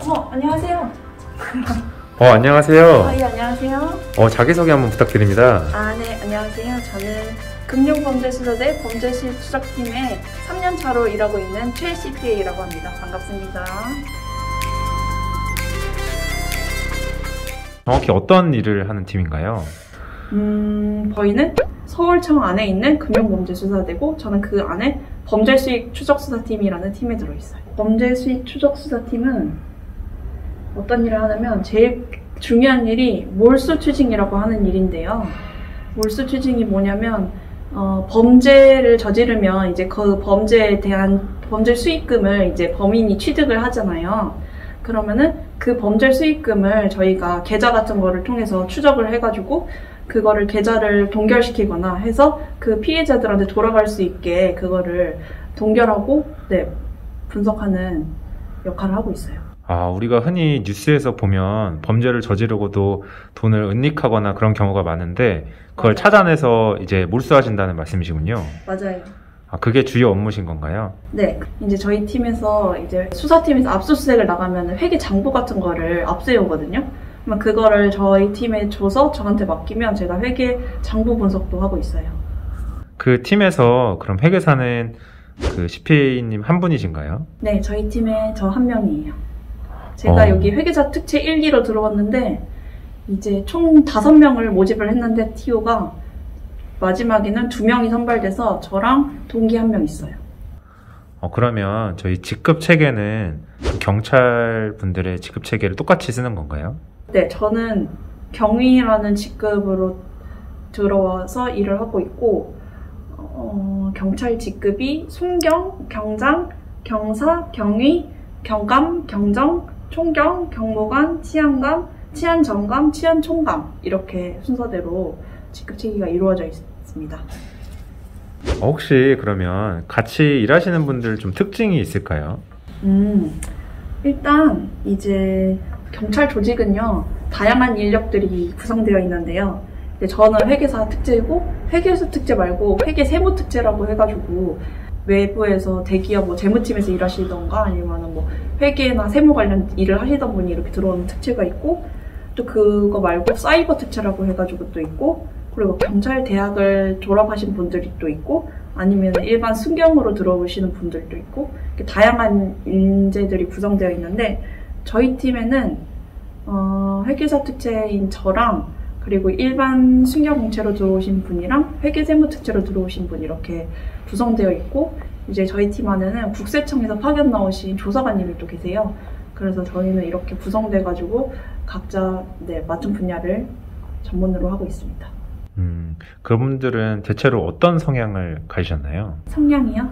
안녕하세요. 안녕하세요. 예, 안녕하세요. 자기소개 한번 부탁드립니다. 네, 안녕하세요. 저는 금융범죄수사대 범죄실 추적팀에 3년 차로 일하고 있는 최 CPA라고 합니다. 반갑습니다. 정확히 어떤 일을 하는 팀인가요? 저희는 서울청 안에 있는 금융범죄수사대고 저는 그 안에 범죄수익 추적수사팀이라는 팀에 들어있어요. 범죄수익 추적수사팀은 어떤 일을 하냐면 제일 중요한 일이 몰수 추징이라고 하는 일인데요. 몰수 추징이 뭐냐면 범죄를 저지르면 이제 그 범죄에 대한 범죄 수익금을 이제 범인이 취득을 하잖아요. 그러면은 그 범죄 수익금을 저희가 계좌 같은 거를 통해서 추적을 해가지고 그거를 계좌를 동결시키거나 해서 그 피해자들한테 돌아갈 수 있게 그거를 동결하고 분석하는 역할을 하고 있어요. 우리가 흔히 뉴스에서 보면 범죄를 저지르고도 돈을 은닉하거나 그런 경우가 많은데 그걸 맞아요. 찾아내서 이제 몰수하신다는 말씀이시군요. 맞아요. 그게 주요 업무신 건가요? 네. 이제 저희 팀에서 이제 수사팀에서 압수수색을 나가면 회계 장부 같은 거를 압수해오거든요. 그러면 그거를 저희 팀에 줘서 저한테 맡기면 제가 회계 장부 분석도 하고 있어요. 그 팀에서 그럼 회계사는 그 CPA님 한 분이신가요? 네, 저희 팀에 저 한 명이에요. 제가 여기 회계사 특채 1기로 들어왔는데 이제 총 5명을 모집을 했는데 TO가 마지막에는 2명이 선발돼서 저랑 동기 1명 있어요. 그러면 저희 직급 체계는 그 경찰 분들의 직급 체계를 똑같이 쓰는 건가요? 네, 저는 경위라는 직급으로 들어와서 일을 하고 있고 경찰 직급이 송경, 경장, 경사, 경위, 경감, 경정, 총경, 경무관, 치안감, 치안정감, 치안총감 이렇게 순서대로 직급 체계가 이루어져 있습니다. 혹시 그러면 같이 일하시는 분들 좀 특징이 있을까요? 일단 이제 경찰 조직은요 다양한 인력들이 구성되어 있는데요. 저는 회계사 특채이고 회계사 특채 말고 회계 세무 특채라고 해가지고 외부에서 대기업 재무팀에서 일하시던가 아니면 회계나 세무 관련 일을 하시던 분이 이렇게 들어오는 특채가 있고 또 그거 말고 사이버 특채라고 해가지고 또 있고 그리고 경찰 대학을 졸업하신 분들이 또 있고 아니면 일반 순경으로 들어오시는 분들도 있고 이렇게 다양한 인재들이 구성되어 있는데 저희 팀에는 회계사 특채인 저랑 그리고 일반 순경공채로 들어오신 분이랑 회계세무 특채로 들어오신 분 이렇게 구성되어 있고 이제 저희 팀 안에는 국세청에서 파견 나오신 조사관님이 또 계세요. 그래서 저희는 이렇게 구성돼가지고 각자 맡은 분야를 전문으로 하고 있습니다. 그분들은 대체로 어떤 성향을 가지셨나요? 성향이요?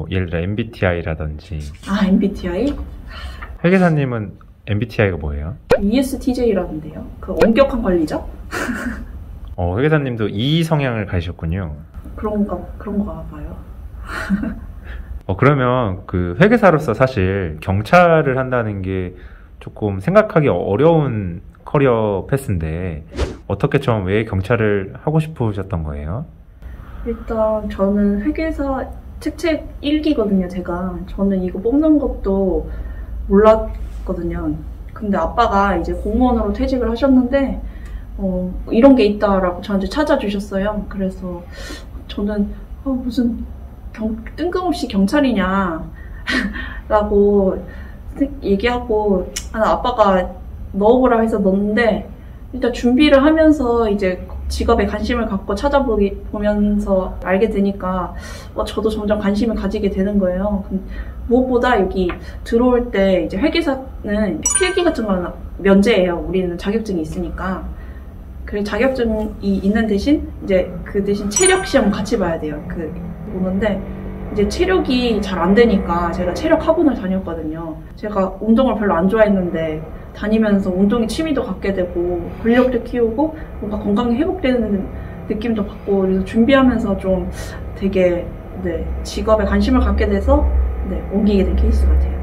예를 들어 MBTI라든지. MBTI? 회계사님은 MBTI가 뭐예요? ESTJ라던데요. 그 엄격한 관리자? 회계사님도 E 성향을 가지셨군요. 그런가 봐요. 그러면 그 회계사로서 사실 경찰을 한다는 게 조금 생각하기 어려운 커리어 패스인데 어떻게 처음 왜 경찰을 하고 싶으셨던 거예요? 일단 저는 회계사 특채 1기거든요, 제가. 저는 이거 뽑는 것도 몰랐거든요. 근데 아빠가 이제 공무원으로 퇴직을 하셨는데 이런 게 있다라고 저한테 찾아주셨어요. 그래서 저는 무슨 뜬금없이 경찰이냐 라고 얘기하고 아빠가 넣어보라 해서 넣었는데 일단 준비를 하면서 이제 직업에 관심을 갖고 찾아보면서 알게 되니까 저도 점점 관심을 가지게 되는 거예요. 무엇보다 여기 들어올 때 이제 회계사는 필기 같은 거는 면제예요. 우리는 자격증이 있으니까. 그래서 자격증이 있는 대신 이제 그 대신 체력 시험 같이 봐야 돼요. 보는데 이제 체력이 잘 안 되니까 제가 체력 학원을 다녔거든요. 제가 운동을 별로 안 좋아했는데 다니면서 운동에 취미도 갖게 되고 근력도 키우고 뭔가 건강이 회복되는 느낌도 받고 그래서 준비하면서 좀 되게 직업에 관심을 갖게 돼서 옮기게 된 케이스 같아요.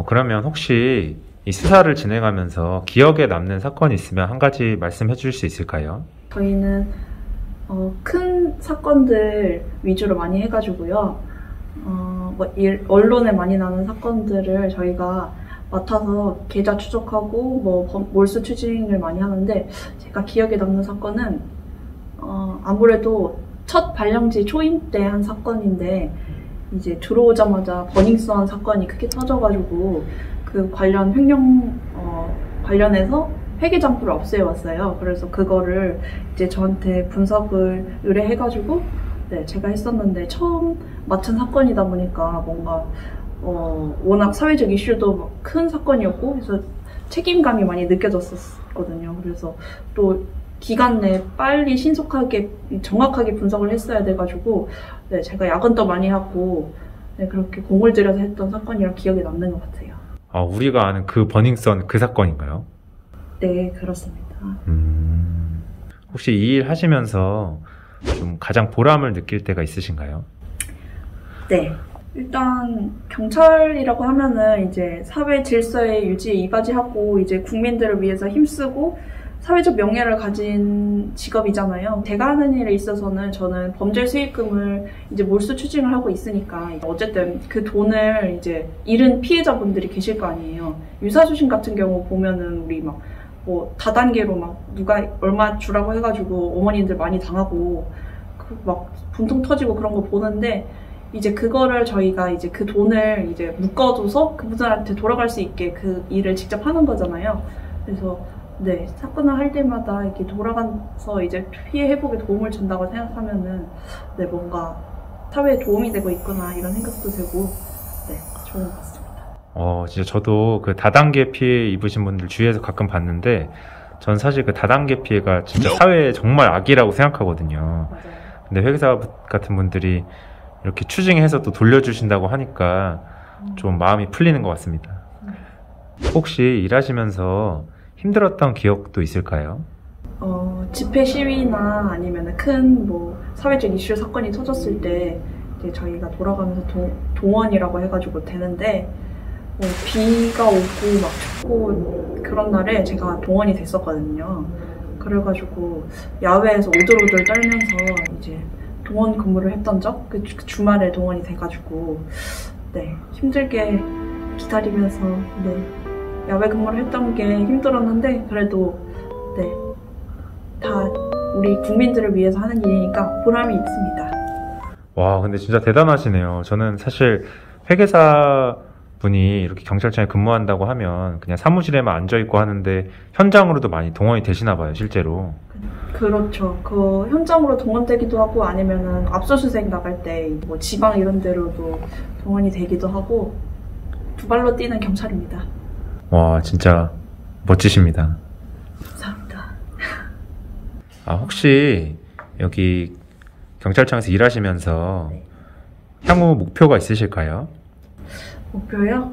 그러면 혹시 이 수사를 진행하면서 기억에 남는 사건이 있으면 한 가지 말씀해 주실 수 있을까요? 저희는 큰 사건들 위주로 많이 해가지고요. 언론에 많이 나는 사건들을 저희가 맡아서 계좌 추적하고 뭐 몰수 추징을 많이 하는데, 제가 기억에 남는 사건은 아무래도 첫 발령지 초임 때 한 사건인데, 이제 들어오자마자 버닝썬 사건이 크게 터져가지고 그 관련 횡령 관련해서 회계장부를 없애왔어요. 그래서 그거를 이제 저한테 분석을 의뢰해가지고 제가 했었는데, 처음 맡은 사건이다 보니까 뭔가 워낙 사회적 이슈도 큰 사건이었고, 그래서 책임감이 많이 느껴졌었거든요. 그래서 또 기간 내에 빨리 신속하게 정확하게 분석을 했어야 돼가지고 제가 야근도 많이 하고 그렇게 공을 들여서 했던 사건이라 기억에 남는 것 같아요. 아, 우리가 아는 그 버닝썬 그 사건인가요? 네, 그렇습니다. 혹시 이 일 하시면서 좀 가장 보람을 느낄 때가 있으신가요? 네. 일단 경찰이라고 하면은 이제 사회 질서의 유지에 이바지하고 이제 국민들을 위해서 힘쓰고 사회적 명예를 가진 직업이잖아요. 제가 하는 일에 있어서는 저는 범죄 수익금을 이제 몰수 추징을 하고 있으니까, 어쨌든 그 돈을 이제 잃은 피해자분들이 계실 거 아니에요. 유사주신 같은 경우 보면은 우리 막 뭐 다단계로 막 누가 얼마 주라고 해가지고 어머님들 많이 당하고 막 분통 터지고 그런 거 보는데, 이제 그거를 저희가 이제 그 돈을 이제 묶어둬서 그분들한테 돌아갈 수 있게 그 일을 직접 하는 거잖아요. 그래서 네, 사건을 할 때마다 이렇게 돌아가서 이제 피해 회복에 도움을 준다고 생각하면은 뭔가 사회에 도움이 되고 있구나 이런 생각도 들고 좋은 것 같습니다. 진짜 저도 그 다단계 피해 입으신 분들 주위에서 가끔 봤는데, 전 사실 그 다단계 피해가 진짜 사회에 정말 악이라고 생각하거든요. 맞아요. 근데 회계사 같은 분들이 이렇게 추징해서 또 돌려주신다고 하니까 좀 마음이 풀리는 것 같습니다. 혹시 일하시면서 힘들었던 기억도 있을까요? 집회 시위나 아니면 큰 뭐 사회적 이슈 사건이 터졌을 때 이제 저희가 돌아가면서 동원이라고 해가지고 되는데, 비가 오고 막 춥고 그런 날에 제가 동원이 됐었거든요. 그래가지고 야외에서 오들오들 떨면서 이제 동원 근무를 했던 적, 그 주말에 동원이 돼가지고 힘들게 기다리면서 야외 근무를 했던 게 힘들었는데, 그래도 다 우리 국민들을 위해서 하는 일이니까 보람이 있습니다. 와, 근데 진짜 대단하시네요. 저는 사실 회계사 분이 이렇게 경찰청에 근무한다고 하면 그냥 사무실에만 앉아있고 하는데, 현장으로도 많이 동원이 되시나 봐요, 실제로. 그렇죠. 그 현장으로 동원되기도 하고, 아니면은 압수수색 나갈 때 뭐 지방 이런 데로도 동원이 되기도 하고, 두 발로 뛰는 경찰입니다. 와, 진짜 멋지십니다. 감사합니다. 혹시 여기 경찰청에서 일하시면서 향후 목표가 있으실까요? 목표요?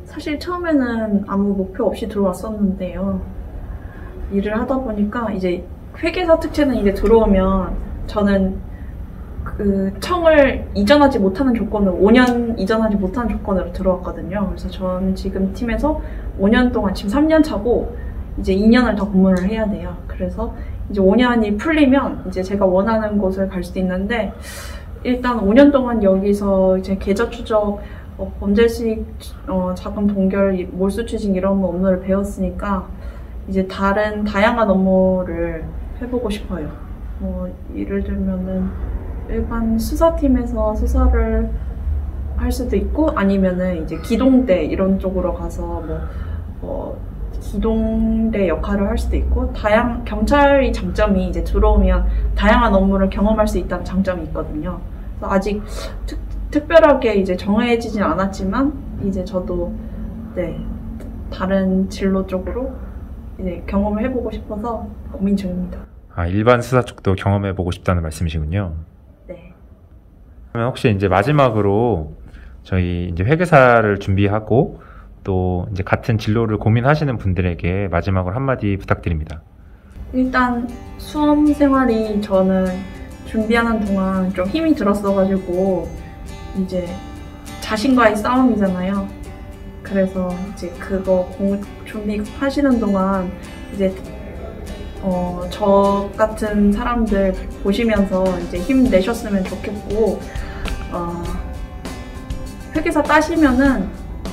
사실 처음에는 아무 목표 없이 들어왔었는데요. 일을 하다 보니까 이제 회계사 특채는 이제 들어오면 저는 그 청을 이전하지 못하는 조건으로, 5년 이전하지 못하는 조건으로 들어왔거든요. 그래서 저는 지금 팀에서 5년 동안, 지금 3년 차고 이제 2년을 더 근무를 해야 돼요. 그래서 이제 5년이 풀리면 이제 제가 원하는 곳을 갈 수도 있는데, 일단 5년 동안 여기서 이제 계좌 추적, 범죄 수익, 자금 동결, 몰수 추징 이런 업무를 배웠으니까 이제 다양한 업무를 해보고 싶어요. 예를 들면은 일반 수사팀에서 수사를 할 수도 있고, 아니면은 이제 기동대 이런 쪽으로 가서 기동대 역할을 할 수도 있고, 경찰의 장점이 이제 들어오면 다양한 업무를 경험할 수 있다는 장점이 있거든요. 그래서 아직 특별하게 이제 정해지진 않았지만, 이제 저도 다른 진로 쪽으로 이제 경험을 해보고 싶어서 고민 중입니다. 일반 수사 쪽도 경험해보고 싶다는 말씀이시군요. 네. 그러면 혹시 이제 마지막으로 저희 이제 회계사를 준비하고 또 이제 같은 진로를 고민하시는 분들에게 마지막으로 한마디 부탁드립니다. 일단 수험 생활이 저는 준비하는 동안 좀 힘이 들었어가지고, 이제 자신과의 싸움이잖아요. 그래서 이제 그거 준비하시는 동안 이제 저 같은 사람들 보시면서 이제 힘내셨으면 좋겠고, 회계사 따시면은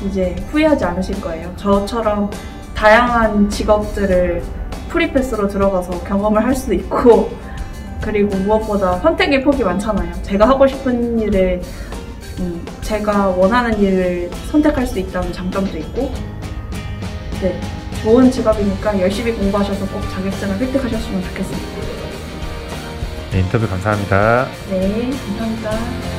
이제 후회하지 않으실 거예요. 저처럼 다양한 직업들을 프리패스로 들어가서 경험을 할 수 있고, 그리고 무엇보다 선택의 폭이 많잖아요. 제가 하고 싶은 일을 제가 원하는 일을 선택할 수 있다는 장점도 있고, 네, 좋은 직업이니까 열심히 공부하셔서 꼭 자격증을 획득하셨으면 좋겠습니다. 네, 인터뷰 감사합니다. 네, 감사합니다.